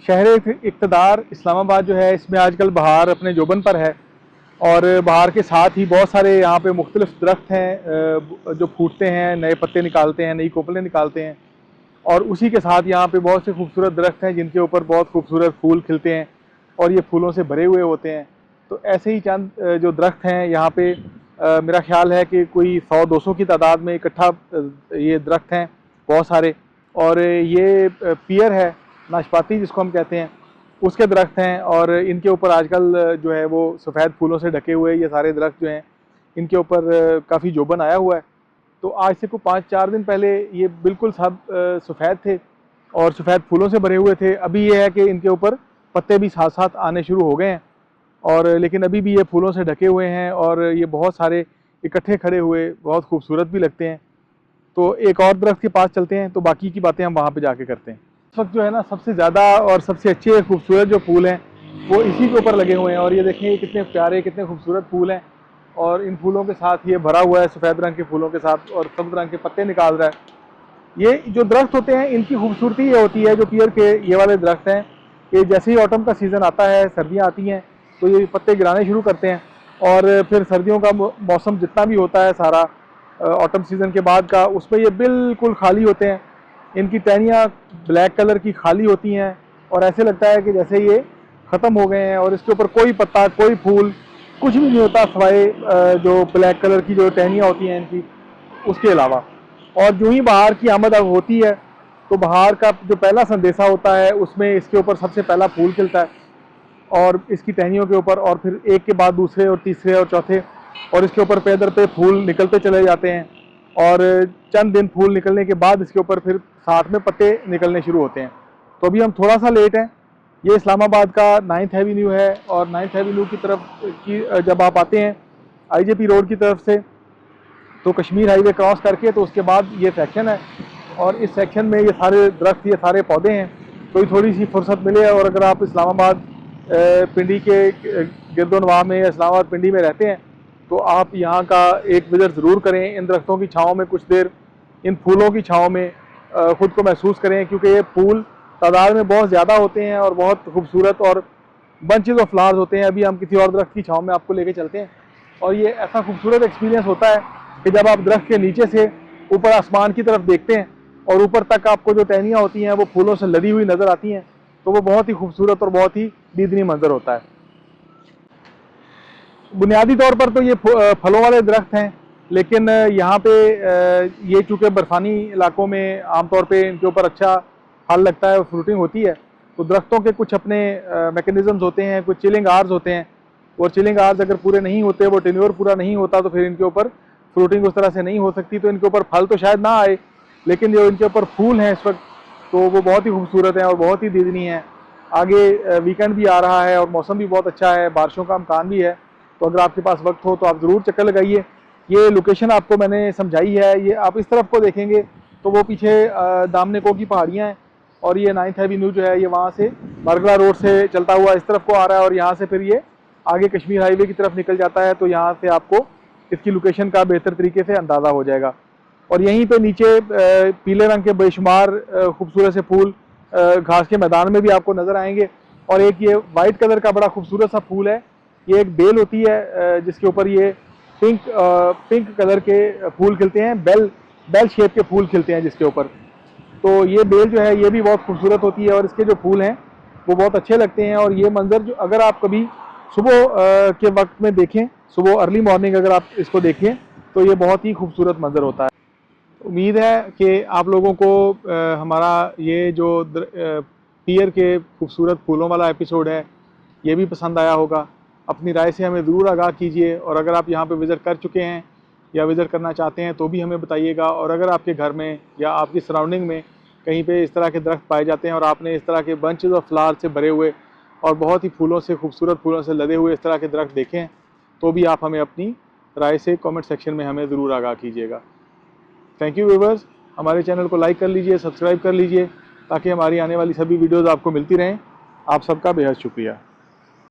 शहर इक़्तिदार इस्लामाबाद जो है, इसमें आजकल बहार अपने जोबन पर है और बहार के साथ ही बहुत सारे यहाँ पे मुख्तलिफ दरख्त हैं जो फूटते हैं, नए पत्ते निकालते हैं, नई कोपलें निकालते हैं। और उसी के साथ यहाँ पे बहुत से खूबसूरत दरख्त हैं जिनके ऊपर बहुत खूबसूरत फूल खिलते हैं और ये फूलों से भरे हुए होते हैं। तो ऐसे ही चंद जो दरख्त हैं यहाँ पे मेरा ख्याल है कि कोई 100-200 की तादाद में इकट्ठा ये दरख्त हैं बहुत सारे। और ये पियर है, नाशपाती जिसको हम कहते हैं, उसके दरख्त हैं और इनके ऊपर आजकल जो है वो सफ़ेद फूलों से ढके हुए ये सारे दरख्त जो हैं, इनके ऊपर काफ़ी जोबन आया हुआ है। तो आज से कोई 5-4 दिन पहले ये बिल्कुल सब सफ़ेद थे और सफ़ेद फूलों से भरे हुए थे। अभी ये है कि इनके ऊपर पत्ते भी साथ साथ आने शुरू हो गए हैं और लेकिन अभी भी ये फूलों से ढके हुए हैं और ये बहुत सारे इकट्ठे खड़े हुए बहुत खूबसूरत भी लगते हैं। तो एक और दरख्त के पास चलते हैं, तो बाकी की बातें हम वहाँ पे जाके करते हैं। इस वक्त जो है ना, सबसे ज़्यादा और सबसे अच्छे खूबसूरत जो फूल हैं वो इसी के ऊपर लगे हुए हैं। और ये देखें, ये कितने प्यारे, कितने खूबसूरत फूल हैं और इन फूलों के साथ ये भरा हुआ है, सफ़ेद रंग के फूलों के साथ, और सब्ज़ रंग के पत्ते निकाल रहा है। ये जो दरख्त होते हैं, इनकी खूबसूरती ये होती है, जो पियर के ये वाले दरख्त हैं, कि जैसे ही ऑटम का सीज़न आता है, सर्दियाँ आती हैं, तो ये पत्ते गिराने शुरू करते हैं और फिर सर्दियों का मौसम जितना भी होता है सारा ऑटम सीज़न के बाद का, उसमें ये बिल्कुल खाली होते हैं। इनकी टहनियाँ ब्लैक कलर की खाली होती हैं और ऐसे लगता है कि जैसे ये ख़त्म हो गए हैं और इसके ऊपर कोई पत्ता, कोई फूल, कुछ भी नहीं होता सिवाय जो ब्लैक कलर की जो टहनियाँ होती हैं इनकी, उसके अलावा। और जो ही बहार की आमद होती है तो बहार का जो पहला संदेशा होता है उसमें इसके ऊपर सबसे पहला फूल खिलता है और इसकी टहनियों के ऊपर, और फिर एक के बाद दूसरे और तीसरे और चौथे, और इसके ऊपर पे दर पे फूल निकलते चले जाते हैं। और चंद दिन फूल निकलने के बाद इसके ऊपर फिर साथ में पत्ते निकलने शुरू होते हैं। तो अभी हम थोड़ा सा लेट हैं। ये इस्लामाबाद का 9th एवेन्यू है और 9th एवेन्यू की तरफ की जब आप आते हैं IJP रोड की तरफ से, तो कश्मीर हाईवे क्रॉस करके, तो उसके बाद ये सेक्शन है और इस सेक्शन में ये सारे दरख्त, ये सारे पौधे हैं। कोई थोड़ी सी फुर्सत मिले और अगर आप इस्लामाबाद पिंडी के गिरदोनवाह में या इस्लामाबाद पिंडी में रहते हैं तो आप यहाँ का एक विज़िट ज़रूर करें। इन दरख्तों की छाँव में कुछ देर, इन फूलों की छाँव में ख़ुद को महसूस करें, क्योंकि ये फूल तादाद में बहुत ज़्यादा होते हैं और बहुत खूबसूरत और बंचेस ऑफ फ्लावर्स होते हैं। अभी हम किसी और दरख्त की छाँव में आपको लेके चलते हैं और ये ऐसा खूबसूरत एक्सपीरियंस होता है कि जब आप दरख्त के नीचे से ऊपर आसमान की तरफ देखते हैं और ऊपर तक आपको जो टहनियाँ होती हैं वो फूलों से लदी हुई नज़र आती हैं, तो वो बहुत ही खूबसूरत और बहुत ही दीदनी मंजर होता है। बुनियादी तौर पर तो ये फलों वाले दरख्त हैं, लेकिन यहाँ पे ये चूँकि बर्फ़ानी इलाकों में आमतौर पे इनके ऊपर अच्छा फल लगता है और फ्रूटिंग होती है, तो दरख्तों के कुछ अपने मैकेनिज़म्स होते हैं, कुछ चिलिंग आवर्स होते हैं, और चिलिंग आवर्स अगर पूरे नहीं होते, वो टेन्योर पूरा नहीं होता, तो फिर इनके ऊपर फ्रूटिंग उस तरह से नहीं हो सकती। तो इनके ऊपर फल तो शायद ना आए, लेकिन जो इनके ऊपर फूल हैं इस वक्त, तो वो बहुत ही खूबसूरत हैं और बहुत ही दीदनी हैं। आगे वीकेंड भी आ रहा है और मौसम भी बहुत अच्छा है, बारिशों का इम्कान भी है, तो अगर आपके पास वक्त हो तो आप ज़रूर चक्कर लगाइए। ये लोकेशन आपको मैंने समझाई है, ये आप इस तरफ को देखेंगे तो वो पीछे दामनेको की पहाड़ियाँ हैं और ये 9th एवेन्यू जो है ये वहाँ से बरगला रोड से चलता हुआ इस तरफ को आ रहा है और यहाँ से फिर ये आगे कश्मीर हाईवे की तरफ निकल जाता है। तो यहाँ से आपको इसकी लोकेशन का बेहतर तरीके से अंदाज़ा हो जाएगा। और यहीं पे नीचे पीले रंग के बेशुमार खूबसूरत से फूल घास के मैदान में भी आपको नज़र आएंगे। और एक ये वाइट कलर का बड़ा खूबसूरत सा फूल है, ये एक बेल होती है जिसके ऊपर ये पिंक कलर के फूल खिलते हैं, बेल शेप के फूल खिलते हैं जिसके ऊपर। तो ये बेल जो है ये भी बहुत खूबसूरत होती है और इसके जो फूल हैं वो बहुत अच्छे लगते हैं। और ये मंज़र जो अगर आप कभी सुबह के वक्त में देखें, सुबह अर्ली मॉर्निंग अगर आप इसको देखें, तो ये बहुत ही खूबसूरत मंज़र होता है। उम्मीद है कि आप लोगों को हमारा ये जो पियर के खूबसूरत फूलों वाला एपिसोड है ये भी पसंद आया होगा। अपनी राय से हमें ज़रूर आगाह कीजिए और अगर आप यहाँ पे विज़िट कर चुके हैं या विज़िट करना चाहते हैं तो भी हमें बताइएगा। और अगर आपके घर में या आपकी सराउंडिंग में कहीं पे इस तरह के दरख्त पाए जाते हैं और आपने इस तरह के बंचेस ऑफ फ्लावर से भरे हुए और बहुत ही फूलों से, खूबसूरत फूलों से लदे हुए इस तरह के दरख्त देखें हैं, तो भी आप हमें अपनी राय से कमेंट सेक्शन में हमें ज़रूर आगाह कीजिएगा। थैंक यू व्यूअर्स, हमारे चैनल को लाइक कर लीजिए, सब्सक्राइब कर लीजिए ताकि हमारी आने वाली सभी वीडियोज़ आपको मिलती रहें। आप सबका बेहद शुक्रिया।